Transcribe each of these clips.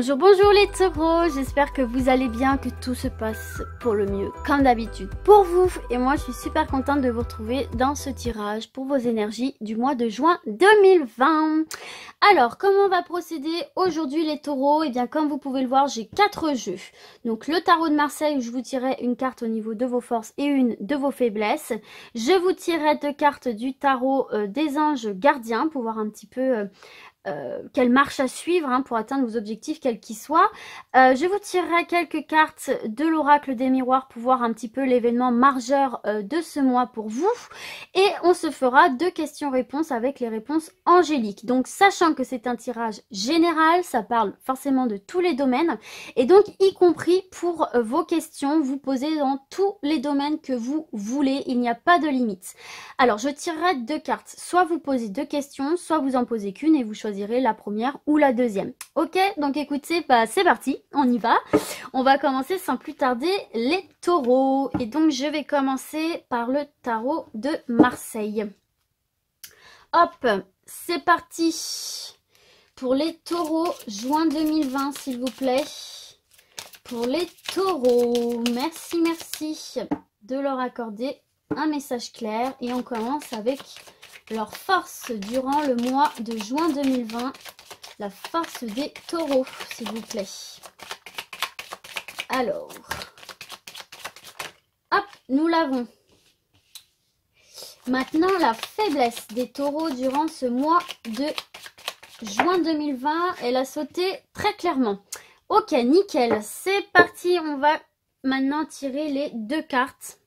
Bonjour, bonjour les taureaux, j'espère que vous allez bien, que tout se passe pour le mieux, comme d'habitude pour vous. Et moi, je suis super contente de vous retrouver dans ce tirage pour vos énergies du mois de juin 2020. Alors, comment on va procéder aujourd'hui les taureaux? Eh bien, comme vous pouvez le voir, j'ai 4 jeux. Donc, le tarot de Marseille où je vous tirerai une carte au niveau de vos forces et une de vos faiblesses. Je vous tirerai 2 cartes du tarot des anges gardiens pour voir un petit peu... quelle marche à suivre pour atteindre vos objectifs quels qu'ils soient. Je vous tirerai quelques cartes de l'oracle des miroirs pour voir un petit peu l'événement majeur de ce mois pour vous. Et on se fera 2 questions-réponses avec les réponses angéliques. Donc sachant que c'est un tirage général, ça parle forcément de tous les domaines. Et donc y compris pour vos questions, vous posez dans tous les domaines que vous voulez. Il n'y a pas de limite. Alors je tirerai 2 cartes. Soit vous posez 2 questions, soit vous en posez qu'une et vous choisissez la première ou la deuxième. Ok, donc écoutez, c'est parti, on y va. On va commencer sans plus tarder les taureaux. Et donc je vais commencer par le tarot de Marseille. Hop, c'est parti. Pour les taureaux, juin 2020 s'il vous plaît. Pour les taureaux, merci de leur accorder un message clair. Et on commence avec leur force durant le mois de juin 2020. La force des taureaux, s'il vous plaît. Alors, hop, nous l'avons. Maintenant, la faiblesse des taureaux durant ce mois de juin 2020, elle a sauté très clairement. Ok, nickel, c'est parti. On va maintenant tirer les 2 cartes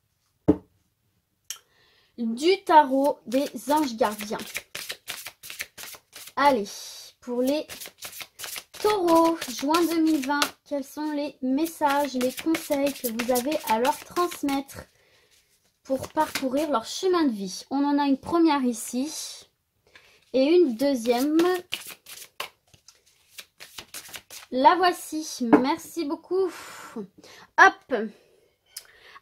du tarot des anges gardiens. Allez, pour les taureaux, juin 2020, quels sont les messages, les conseils que vous avez à leur transmettre pour parcourir leur chemin de vie? On en a une première ici et une deuxième. La voici, merci beaucoup. Hop.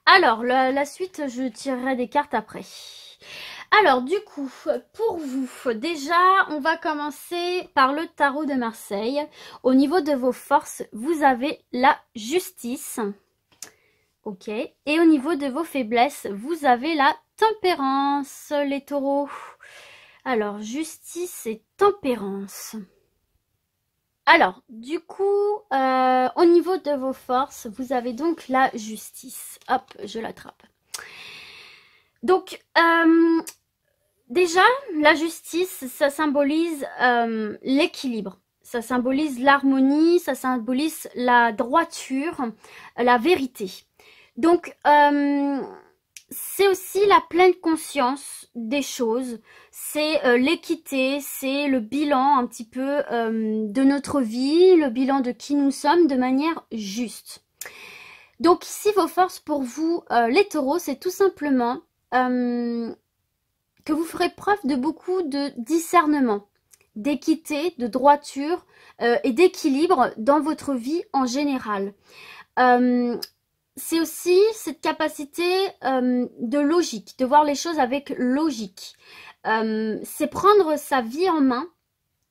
Alors, la suite, je tirerai des cartes après. Alors, du coup, pour vous, déjà, on va commencer par le tarot de Marseille. Au niveau de vos forces, vous avez la justice. Ok. Et au niveau de vos faiblesses, vous avez la tempérance, les taureaux. Alors, justice et tempérance. Alors, du coup, au niveau de vos forces, vous avez donc la justice. Hop, je l'attrape. Donc, déjà, la justice, ça symbolise l'équilibre. Ça symbolise l'harmonie, ça symbolise la droiture, la vérité. Donc, c'est aussi la pleine conscience des choses, c'est l'équité, c'est le bilan un petit peu de notre vie, le bilan de qui nous sommes de manière juste. Donc ici, vos forces pour vous, les taureaux, c'est tout simplement que vous ferez preuve de beaucoup de discernement, d'équité, de droiture et d'équilibre dans votre vie en général. C'est aussi cette capacité de logique, de voir les choses avec logique. C'est prendre sa vie en main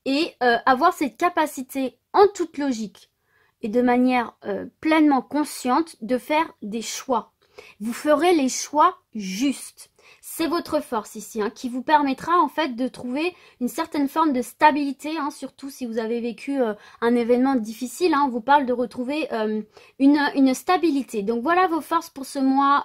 et avoir cette capacité en toute logique et de manière pleinement consciente de faire des choix. Vous ferez les choix justes. C'est votre force ici qui vous permettra en fait de trouver une certaine forme de stabilité, surtout si vous avez vécu un événement difficile. On vous parle de retrouver une stabilité. Donc voilà vos forces pour ce mois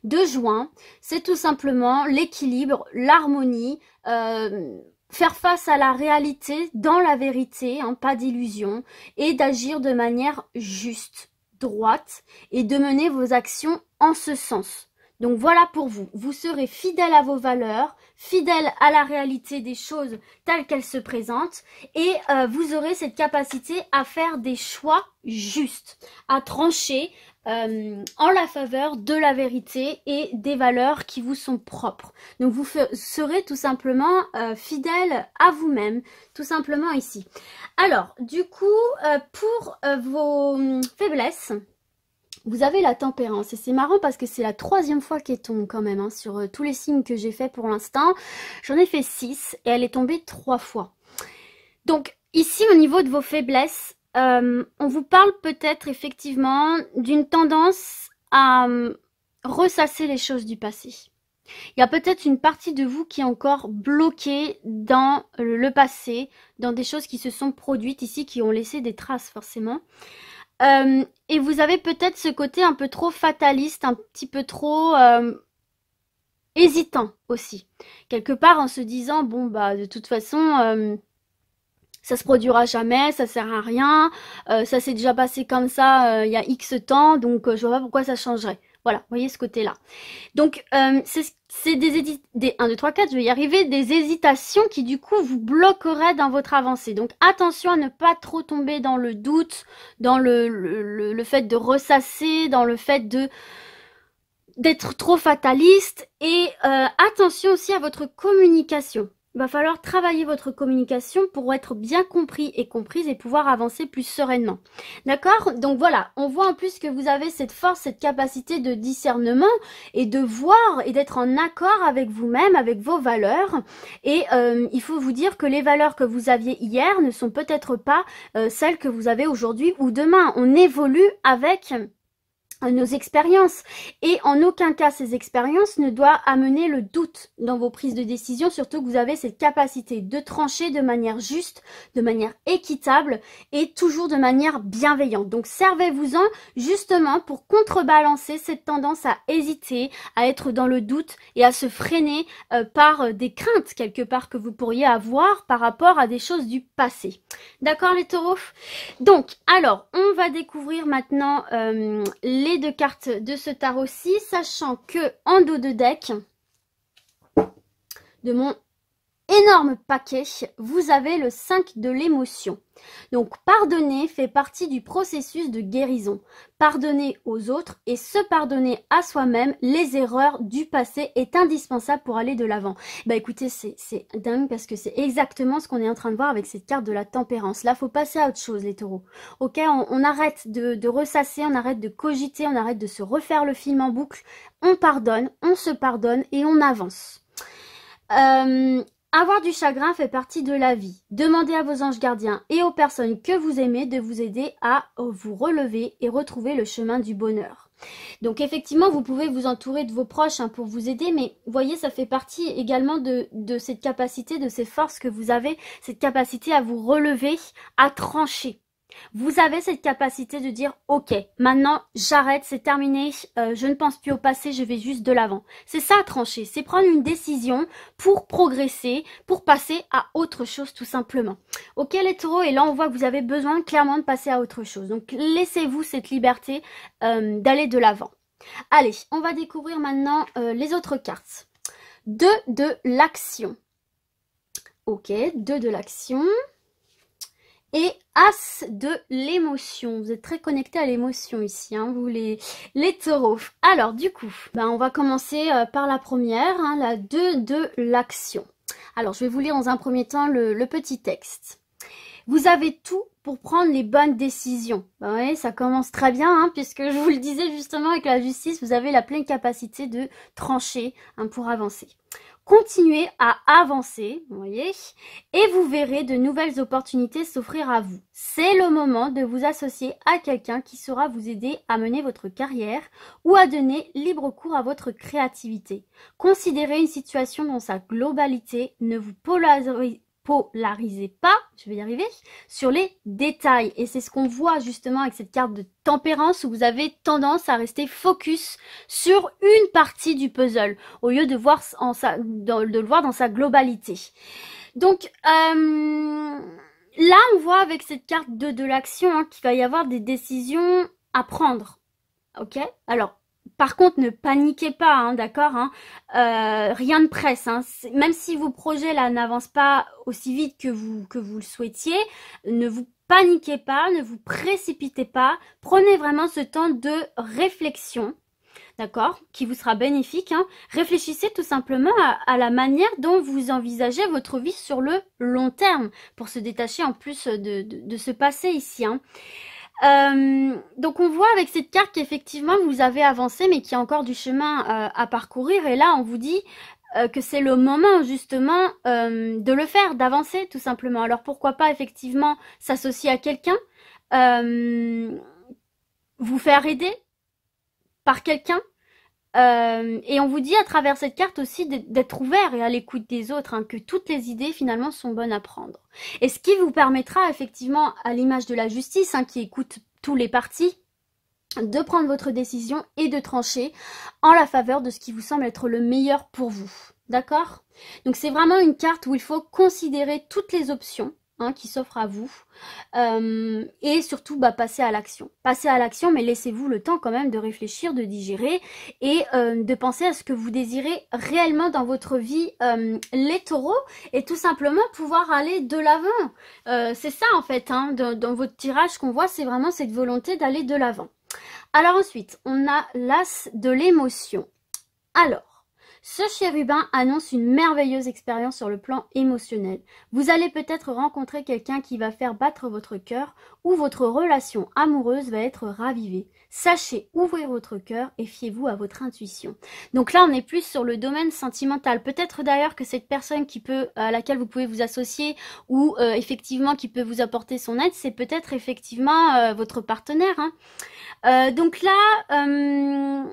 de juin. C'est tout simplement l'équilibre, l'harmonie, faire face à la réalité dans la vérité, pas d'illusion, et d'agir de manière juste, droite, et de mener vos actions en ce sens. Donc voilà pour vous, vous serez fidèle à vos valeurs, fidèle à la réalité des choses telles qu'elles se présentent et vous aurez cette capacité à faire des choix justes, à trancher en la faveur de la vérité et des valeurs qui vous sont propres. Donc vous serez tout simplement fidèle à vous-même, tout simplement ici. Alors du coup, pour vos faiblesses, vous avez la tempérance et c'est marrant parce que c'est la 3e fois qu'elle tombe quand même sur tous les signes que j'ai fait pour l'instant. J'en ai fait 6 et elle est tombée 3 fois. Donc ici au niveau de vos faiblesses, on vous parle peut-être effectivement d'une tendance à ressasser les choses du passé. Il y a peut-être une partie de vous qui est encore bloquée dans le passé, dans des choses qui se sont produites ici, qui ont laissé des traces forcément. Et vous avez peut-être ce côté un peu trop fataliste, un petit peu trop hésitant aussi. Quelque part en se disant, bon bah de toute façon, ça se produira jamais, ça sert à rien, ça s'est déjà passé comme ça il y a X temps, donc je vois pas pourquoi ça changerait. Voilà, vous voyez ce côté-là. Donc, c'est des 1, 2, 3, 4, je vais y arriver, des hésitations qui du coup vous bloqueraient dans votre avancée. Donc, attention à ne pas trop tomber dans le doute, dans le fait de ressasser, dans le fait d'être trop fataliste. Et attention aussi à votre communication. Il va falloir travailler votre communication pour être bien compris et comprise et pouvoir avancer plus sereinement. D'accord? Donc voilà, on voit en plus que vous avez cette force, cette capacité de discernement et de voir et d'être en accord avec vous-même, avec vos valeurs. Et il faut vous dire que les valeurs que vous aviez hier ne sont peut-être pas celles que vous avez aujourd'hui ou demain. On évolue avec nos expériences et en aucun cas ces expériences ne doivent amener le doute dans vos prises de décision, surtout que vous avez cette capacité de trancher de manière juste, de manière équitable et toujours de manière bienveillante. Donc servez-vous-en justement pour contrebalancer cette tendance à hésiter, à être dans le doute et à se freiner par des craintes quelque part que vous pourriez avoir par rapport à des choses du passé. D'accord les taureaux? Donc alors on va découvrir maintenant les 2 cartes de ce tarot-ci, sachant que en dos de deck de mon énorme paquet, vous avez le 5 de l'émotion. Donc pardonner fait partie du processus de guérison. Pardonner aux autres et se pardonner à soi-même les erreurs du passé est indispensable pour aller de l'avant. Bah écoutez, c'est dingue parce que c'est exactement ce qu'on est en train de voir avec cette carte de la tempérance. Là, faut passer à autre chose les taureaux. Ok, on arrête de ressasser, on arrête de cogiter, on arrête de se refaire le film en boucle. On pardonne, on se pardonne et on avance. Avoir du chagrin fait partie de la vie. Demandez à vos anges gardiens et aux personnes que vous aimez de vous aider à vous relever et retrouver le chemin du bonheur. Donc effectivement, vous pouvez vous entourer de vos proches pour vous aider, mais vous voyez, ça fait partie également de cette capacité, de ces forces que vous avez, cette capacité à vous relever, à trancher. Vous avez cette capacité de dire « Ok, maintenant j'arrête, c'est terminé, je ne pense plus au passé, je vais juste de l'avant. » C'est ça trancher, c'est prendre une décision pour progresser, pour passer à autre chose tout simplement. Ok les taureaux, et là on voit que vous avez besoin clairement de passer à autre chose. Donc laissez-vous cette liberté d'aller de l'avant. Allez, on va découvrir maintenant les autres cartes. 2 de l'action. Ok, 2 de l'action. Et As de l'émotion. Vous êtes très connectés à l'émotion ici, vous les taureaux. Alors du coup, on va commencer par la première, la 2 de l'action. Alors je vais vous lire dans un premier temps le petit texte. Vous avez tout pour prendre les bonnes décisions. Oui, ça commence très bien, puisque je vous le disais justement avec la justice, vous avez la pleine capacité de trancher pour avancer. Continuez à avancer, vous voyez, et vous verrez de nouvelles opportunités s'offrir à vous. C'est le moment de vous associer à quelqu'un qui saura vous aider à mener votre carrière ou à donner libre cours à votre créativité. Considérez une situation dans sa globalité, ne vous polarisez pas, je vais y arriver, sur les détails. Et c'est ce qu'on voit justement avec cette carte de tempérance où vous avez tendance à rester focus sur une partie du puzzle au lieu de voir de le voir dans sa globalité. Donc là on voit avec cette carte de l'action qu'il va y avoir des décisions à prendre. Ok, alors par contre, ne paniquez pas, d'accord, rien ne presse. Même si vos projets là n'avancent pas aussi vite que vous le souhaitiez, ne vous paniquez pas, ne vous précipitez pas. Prenez vraiment ce temps de réflexion, d'accord, qui vous sera bénéfique. Réfléchissez tout simplement à la manière dont vous envisagez votre vie sur le long terme pour se détacher en plus de ce passé ici. Donc on voit avec cette carte qu'effectivement vous avez avancé mais qu'il y a encore du chemin à parcourir, et là on vous dit que c'est le moment justement de le faire, d'avancer tout simplement. Alors pourquoi pas effectivement s'associer à quelqu'un vous faire aider par quelqu'un. Et on vous dit à travers cette carte aussi d'être ouvert et à l'écoute des autres, hein, que toutes les idées finalement sont bonnes à prendre. Et ce qui vous permettra effectivement, à l'image de la justice, hein, qui écoute tous les partis, de prendre votre décision et de trancher en la faveur de ce qui vous semble être le meilleur pour vous. D'accord? Donc c'est vraiment une carte où il faut considérer toutes les options, hein, qui s'offrent à vous, et surtout passer à l'action. Passer à l'action, mais laissez-vous le temps quand même de réfléchir, de digérer et de penser à ce que vous désirez réellement dans votre vie, les taureaux, et tout simplement pouvoir aller de l'avant. C'est ça en fait, hein, dans votre tirage qu'on voit, c'est vraiment cette volonté d'aller de l'avant. Alors ensuite, on a l'as de l'émotion. Alors, ce chérubin annonce une merveilleuse expérience sur le plan émotionnel. Vous allez peut-être rencontrer quelqu'un qui va faire battre votre cœur ou votre relation amoureuse va être ravivée. Sachez ouvrir votre cœur et fiez-vous à votre intuition. Donc là, on est plus sur le domaine sentimental. Peut-être d'ailleurs que cette personne à laquelle vous pouvez vous associer ou effectivement qui peut vous apporter son aide, c'est peut-être effectivement votre partenaire, hein. Donc là...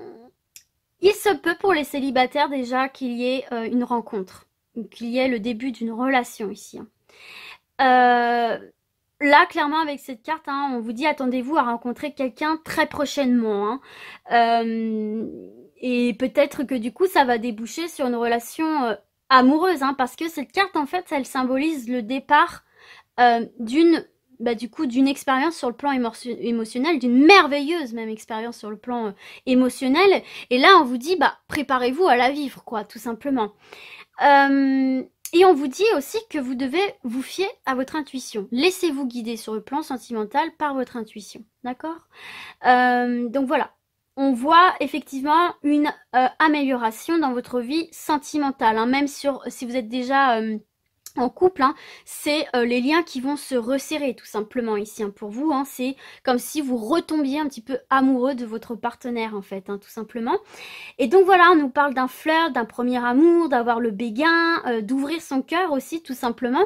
il se peut pour les célibataires déjà qu'il y ait une rencontre, qu'il y ait le début d'une relation ici. Là, clairement, avec cette carte, hein, on vous dit attendez-vous à rencontrer quelqu'un très prochainement. Hein. Et peut-être que du coup, ça va déboucher sur une relation amoureuse, hein, parce que cette carte, en fait, elle symbolise le départ d'une expérience sur le plan émotionnel, d'une merveilleuse même expérience sur le plan émotionnel. Et là, on vous dit, préparez-vous à la vivre, quoi, tout simplement. Et on vous dit aussi que vous devez vous fier à votre intuition. Laissez-vous guider sur le plan sentimental par votre intuition, d'accord? Donc voilà. On voit effectivement une amélioration dans votre vie sentimentale, hein, même si vous êtes déjà... en couple, hein, c'est les liens qui vont se resserrer tout simplement ici, hein, pour vous, hein, c'est comme si vous retombiez un petit peu amoureux de votre partenaire en fait, hein, tout simplement. Et donc voilà, on nous parle d'un flirt, d'un premier amour, d'avoir le béguin, d'ouvrir son cœur aussi tout simplement.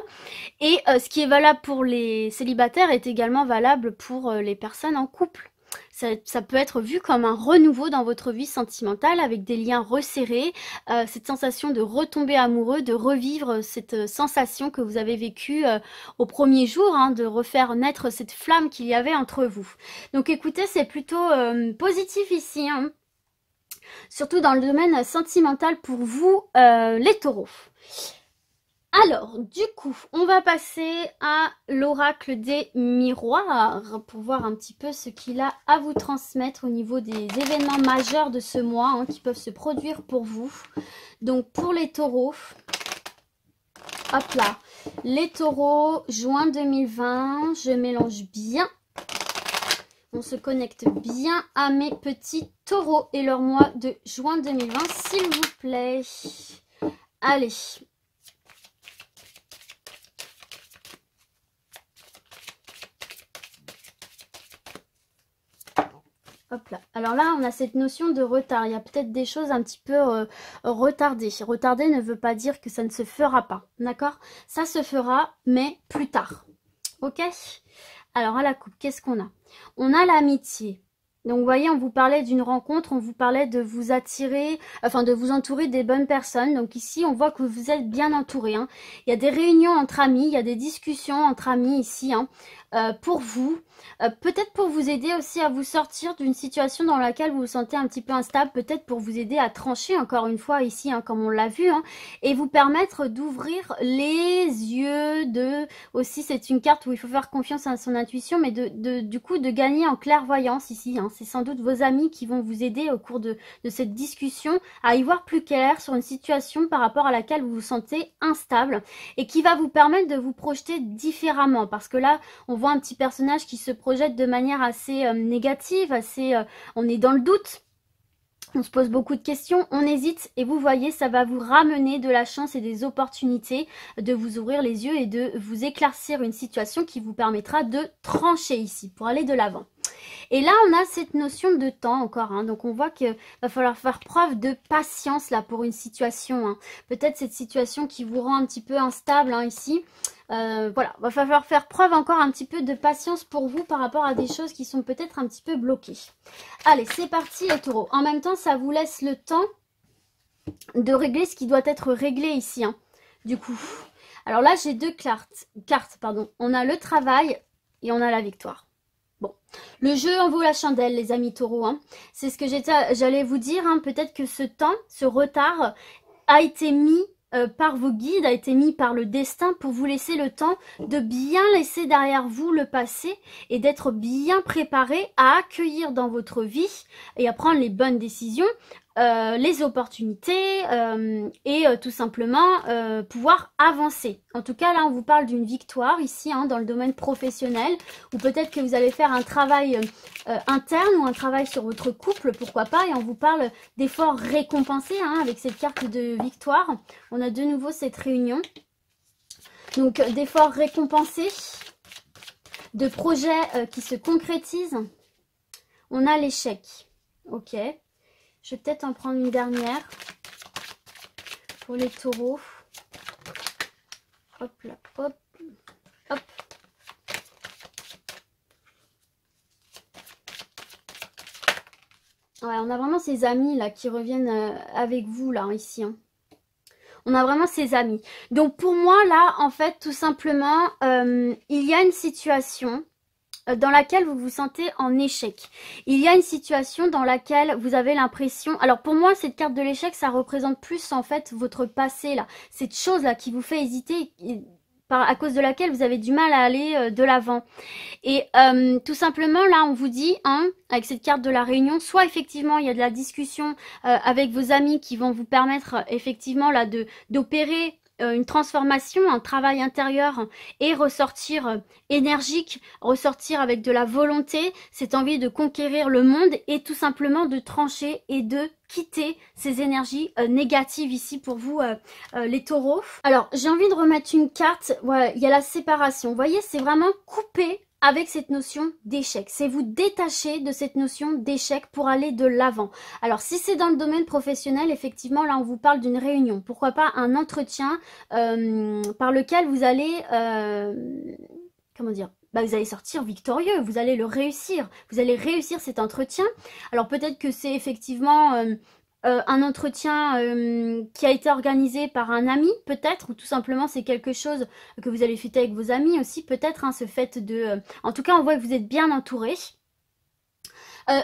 Et ce qui est valable pour les célibataires est également valable pour les personnes en couple. Ça peut être vu comme un renouveau dans votre vie sentimentale avec des liens resserrés, cette sensation de retomber amoureux, de revivre cette sensation que vous avez vécue au premier jour, hein, de refaire naître cette flamme qu'il y avait entre vous. Donc écoutez, c'est plutôt positif ici, hein, surtout dans le domaine sentimental pour vous, les taureaux. Alors, du coup, on va passer à l'oracle des miroirs pour voir un petit peu ce qu'il a à vous transmettre au niveau des événements majeurs de ce mois, hein, qui peuvent se produire pour vous. Donc, pour les taureaux, hop là, les taureaux, juin 2020, je mélange bien. On se connecte bien à mes petits taureaux et leur mois de juin 2020, s'il vous plaît. Allez. Hop là. Alors là, on a cette notion de retard. Il y a peut-être des choses un petit peu retardées. Retarder ne veut pas dire que ça ne se fera pas. D'accord? Ça se fera, mais plus tard. Ok? Alors à la coupe, qu'est-ce qu'on a? On a l'amitié. Donc vous voyez, on vous parlait d'une rencontre, on vous parlait de vous attirer, enfin de vous entourer des bonnes personnes. Donc ici, on voit que vous êtes bien entouré, hein. Il y a des réunions entre amis, il y a des discussions entre amis ici, hein, pour vous. Peut-être pour vous aider aussi à vous sortir d'une situation dans laquelle vous vous sentez un petit peu instable, peut-être pour vous aider à trancher encore une fois ici, hein, comme on l'a vu, hein, et vous permettre d'ouvrir les yeux, aussi c'est une carte où il faut faire confiance à son intuition, mais du coup de gagner en clairvoyance ici, hein. C'est sans doute vos amis qui vont vous aider au cours de cette discussion à y voir plus clair sur une situation par rapport à laquelle vous vous sentez instable et qui va vous permettre de vous projeter différemment, parce que là on voit un petit personnage qui se projette de manière assez négative, on est dans le doute, on se pose beaucoup de questions, on hésite, et vous voyez, ça va vous ramener de la chance et des opportunités, de vous ouvrir les yeux et de vous éclaircir une situation qui vous permettra de trancher ici pour aller de l'avant. Et là, on a cette notion de temps encore, hein. Donc on voit qu'il va falloir faire preuve de patience là pour une situation, hein. Peut-être cette situation qui vous rend un petit peu instable, hein, ici. Voilà, va falloir faire preuve encore un petit peu de patience pour vous par rapport à des choses qui sont peut-être un petit peu bloquées. Allez, c'est parti les taureaux. En même temps, ça vous laisse le temps de régler ce qui doit être réglé ici, hein, du coup. Alors là, j'ai deux cartes, pardon. On a le travail et on a la victoire. Bon, le jeu en vaut la chandelle, les amis taureaux, hein. C'est ce que j'allais vous dire, hein. Peut-être que ce temps, ce retard a été mis par vos guides, a été mis par le destin pour vous laisser le temps de bien laisser derrière vous le passé et d'être bien préparé à accueillir dans votre vie et à prendre les bonnes décisions, les opportunités et tout simplement pouvoir avancer. En tout cas, là, on vous parle d'une victoire ici, hein, dans le domaine professionnel, ou peut-être que vous allez faire un travail interne ou un travail sur votre couple, pourquoi pas, et on vous parle d'efforts récompensés, hein, avec cette carte de victoire. On a de nouveau cette réunion. Donc, d'efforts récompensés, de projets qui se concrétisent. On a l'échec. Ok. Je vais peut-être en prendre une dernière pour les taureaux. Hop là, hop, hop. Ouais, on a vraiment ces amis là qui reviennent avec vous là, ici, hein. On a vraiment ces amis. Donc pour moi là, en fait, tout simplement, il y a une situation dans laquelle vous vous sentez en échec. Il y a une situation dans laquelle vous avez l'impression... Alors pour moi, cette carte de l'échec, ça représente plus en fait votre passé là. Cette chose là qui vous fait hésiter, à cause de laquelle vous avez du mal à aller de l'avant. Et tout simplement là, on vous dit, hein, avec cette carte de la réunion, soit effectivement il y a de la discussion avec vos amis qui vont vous permettre effectivement là d'opérer une transformation, un travail intérieur et ressortir énergique, ressortir avec de la volonté, cette envie de conquérir le monde et tout simplement de trancher et de quitter ces énergies négatives ici pour vous les taureaux. Alors j'ai envie de remettre une carte, voilà, il y a la séparation, vous voyez, c'est vraiment couper avec cette notion d'échec. C'est vous détacher de cette notion d'échec pour aller de l'avant. Alors si c'est dans le domaine professionnel, effectivement là on vous parle d'une réunion. Pourquoi pas un entretien par lequel vous allez, comment dire, vous allez sortir victorieux, vous allez le réussir. Vous allez réussir cet entretien. Alors peut-être que c'est effectivement... un entretien qui a été organisé par un ami, peut-être, ou tout simplement c'est quelque chose que vous allez fêter avec vos amis aussi, peut-être, hein, ce fait de... en tout cas, on voit que vous êtes bien entouré.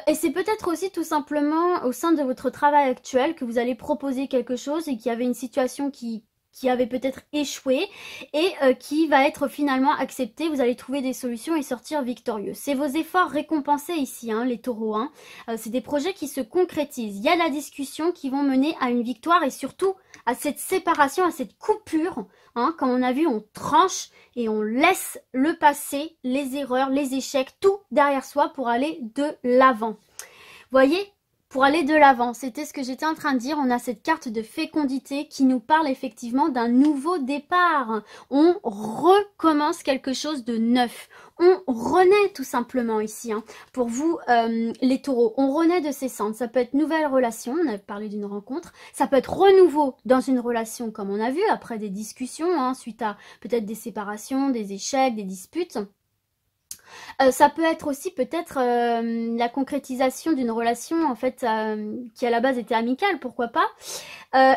Et c'est peut-être aussi tout simplement au sein de votre travail actuel que vous allez proposer quelque chose et qu'il y avait une situation qui avait peut-être échoué et qui va être finalement accepté. Vous allez trouver des solutions et sortir victorieux. C'est vos efforts récompensés ici, hein, les taureaux, hein. C'est des projets qui se concrétisent. Il y a de la discussion qui vont mener à une victoire et surtout à cette séparation, à cette coupure, hein. Comme on a vu, on tranche et on laisse le passé, les erreurs, les échecs, tout derrière soi pour aller de l'avant. Voyez ? Pour aller de l'avant, c'était ce que j'étais en train de dire, on a cette carte de fécondité qui nous parle effectivement d'un nouveau départ. On recommence quelque chose de neuf. On renaît tout simplement ici, hein. Pour vous, les taureaux, on renaît de ses cendres. Ça peut être nouvelle relation, on a parlé d'une rencontre. Ça peut être renouveau dans une relation comme on a vu, après des discussions, hein, suite à peut-être des séparations, des échecs, des disputes. Ça peut être aussi peut-être la concrétisation d'une relation en fait qui à la base était amicale, pourquoi pas.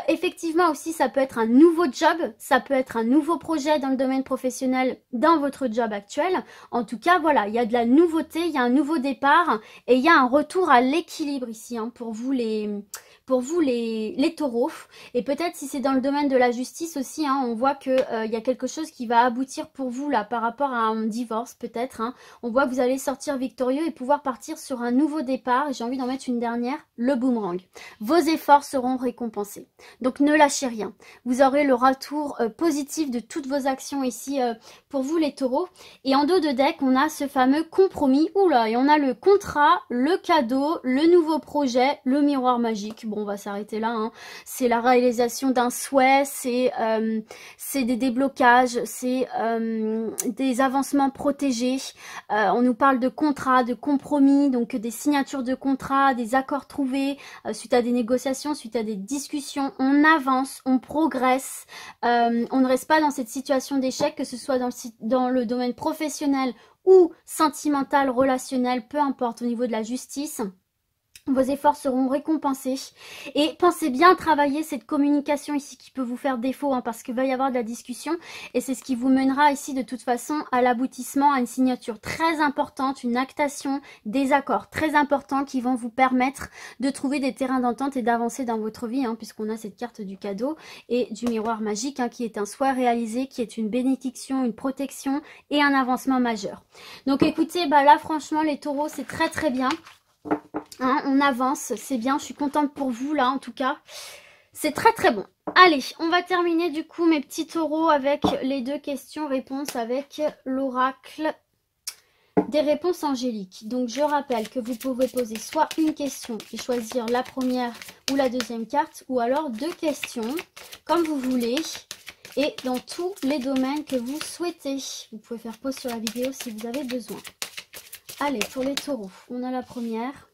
Effectivement aussi ça peut être un nouveau job, ça peut être un nouveau projet dans le domaine professionnel dans votre job actuel. En tout cas voilà, il y a de la nouveauté, il y a un nouveau départ et il y a un retour à l'équilibre ici, hein, pour vous les taureaux. Et peut-être si c'est dans le domaine de la justice aussi, hein, on voit que il y a quelque chose qui va aboutir pour vous là par rapport à un divorce peut-être, hein. On voit que vous allez sortir victorieux et pouvoir partir sur un nouveau départ. J'ai envie d'en mettre une dernière, le boomerang. Vos efforts seront récompensés. Donc ne lâchez rien. Vous aurez le retour positif de toutes vos actions ici pour vous les taureaux. Et en dos de deck, on a ce fameux compromis. Oula, et on a le contrat, le cadeau, le nouveau projet, le miroir magique. Bon. bon, on va s'arrêter là, hein. C'est la réalisation d'un souhait, c'est des déblocages, c'est des avancements protégés. On nous parle de contrats, de compromis, donc des signatures de contrats, des accords trouvés, suite à des négociations, suite à des discussions. On avance, on progresse, on ne reste pas dans cette situation d'échec, que ce soit dans le domaine professionnel ou sentimental, relationnel, peu importe, au niveau de la justice. Vos efforts seront récompensés. Et pensez bien à travailler cette communication ici qui peut vous faire défaut, hein, parce qu'il va y avoir de la discussion. Et c'est ce qui vous mènera ici de toute façon à l'aboutissement, à une signature très importante, une actation, des accords très importants qui vont vous permettre de trouver des terrains d'entente et d'avancer dans votre vie, hein, puisqu'on a cette carte du cadeau et du miroir magique, hein, qui est un souhait réalisé, qui est une bénédiction, une protection et un avancement majeur. Donc écoutez, bah là franchement les taureaux, c'est très très bien. Hein, on avance, c'est bien, je suis contente pour vous là en tout cas. C'est très très bon. Allez, on va terminer du coup mes petits taureaux avec les 2 questions-réponses avec l'oracle des réponses angéliques. Donc je rappelle que vous pouvez poser soit une question et choisir la première ou la deuxième carte, ou alors 2 questions, comme vous voulez, et dans tous les domaines que vous souhaitez. Vous pouvez faire pause sur la vidéo si vous avez besoin. Allez, pour les taureaux, on a la première.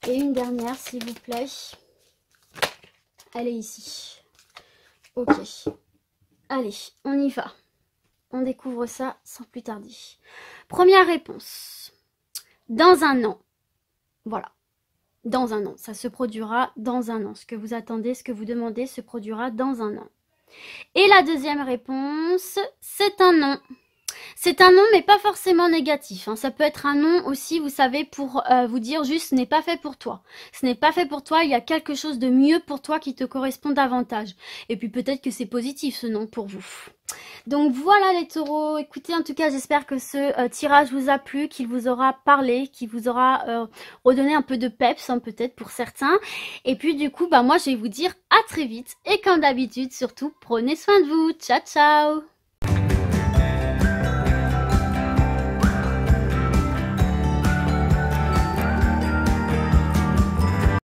Et une dernière, s'il vous plaît. Elle est ici. Ok. Allez, on y va. On découvre ça sans plus tarder. Première réponse. Dans un an. Voilà. Dans un an. Ça se produira dans un an. Ce que vous attendez, ce que vous demandez se produira dans un an. Et la deuxième réponse, c'est un non. C'est un non, mais pas forcément négatif, hein. Ça peut être un non aussi, vous savez, pour vous dire juste ce n'est pas fait pour toi. Ce n'est pas fait pour toi, il y a quelque chose de mieux pour toi qui te correspond davantage. Et puis peut-être que c'est positif ce non pour vous. Donc voilà les taureaux, écoutez, en tout cas j'espère que ce tirage vous a plu, qu'il vous aura parlé, qu'il vous aura redonné un peu de peps, hein, peut-être pour certains. Et puis du coup, bah moi je vais vous dire à très vite, et comme d'habitude surtout, prenez soin de vous. Ciao ciao.